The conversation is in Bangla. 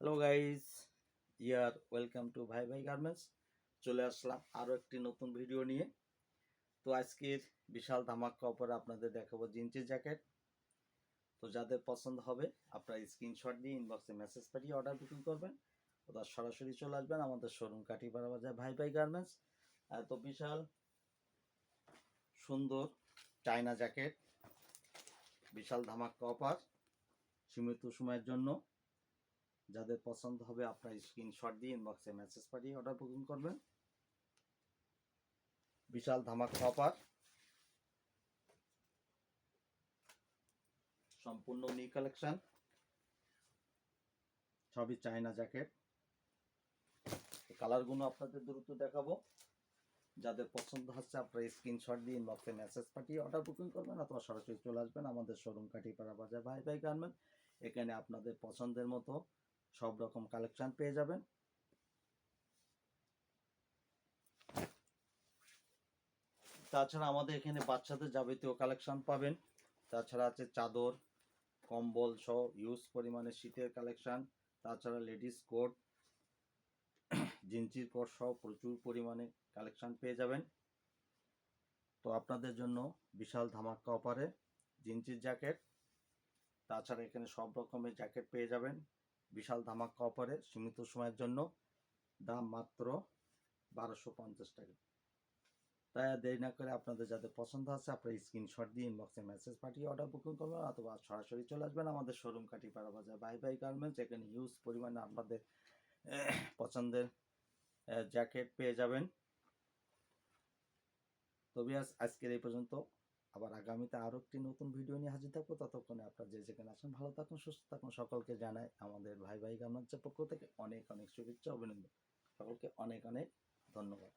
হ্যালো গাইস, ওয়েলকাম টু ভাই ভাই গার্মেন্টস। চলে আসলাম আরও একটি নতুন ভিডিও নিয়ে। তো আজকের বিশাল ধামাকা অফারে আপনাদের দেখাবো জিন্সের জ্যাকেট। তো যাদের পছন্দ হবে আপনারা স্ক্রিনশট দিয়ে ইনবক্সে মেসেজ পাঠিয়ে অর্ডার বুকিং করবেন, ওটা সরাসরি চলে আসবেন আমাদের শোরুম কাটিপাড়া বাজার ভাই ভাই গার্মেন্টস। এত বিশাল সুন্দর চায়না জ্যাকেট, বিশাল ধামাকা অফার সীমিত সময়ের জন্য। যাদের পছন্দ হবে আপনার স্ক্রিনশট দিয়ে ইনবক্সে মেসেজ পাঠিয়ে অর্ডার বুকিং করবেন। বিশাল ধামাকা অফার, সম্পূর্ণ নিউ কালেকশন, সবই চায়না জ্যাকেট। কালারগুলো আপনাদের দ্রুত দেখাবো। যাদের পছন্দ হচ্ছে আপনারা স্ক্রিনশট দিয়ে ইনবক্সে মেসেজ পাঠিয়ে অর্ডার বুকিং করবেন অথবা সরাসরি চলে আসবেন আমাদের শোরুম কাটিপাড়া বাজার ভাই ভাই গার্মেন্ট। এখানে আপনাদের পছন্দের মতো সব রকম কালেকশন পেয়ে যাবেন। তাছাড়া আমাদের এখানে বাচ্চাদের যাবতীয় কালেকশন পাবেন। তাছাড়া আছে চাদর, কম্বল সহ ইউজ পরিমাণে শীতের কালেকশন। তাছাড়া লেডিস কোট, জিন্সির কোট সহ প্রচুর পরিমাণে কালেকশন পেয়ে যাবেন। তো আপনাদের জন্য বিশাল ধামাকা অফারে জিন্সির জ্যাকেট, তাছাড়া এখানে সব রকমের জ্যাকেট পেয়ে যাবেন বিশাল ধামাকা অফারে সীমিত সময়ের জন্য। দাম মাত্র 1250 টাকা। তাই আর দেরি না করে আপনাদের যাদের পছন্দ আছে আপনারা স্ক্রিনশট দিয়ে ইনবক্সে মেসেজ পাঠিয়ে অর্ডার বুকিং করবেন অথবা সরাসরি চলে আসবেন আমাদের শোরুম কাটিপাড়া বাজার ভাই ভাই গার্মেন্টস। এখানে হিউজ পরিমাণে আপনাদের পছন্দের জ্যাকেট পেয়ে যাবেন। তবে আজকের এই পর্যন্ত, আবার আগামীতে আরও একটি নতুন ভিডিও নিয়ে হাজির থাকবো। ততক্ষণে আপনারা যে যেখানে আছেন ভালো থাকুন, সুস্থ থাকুন। সকলকে জানাই আমাদের ভাই ভাই গার্মেন্টসের পক্ষ থেকে অনেক অনেক শুভেচ্ছা, অভিনন্দন। সকলকে অনেক অনেক ধন্যবাদ।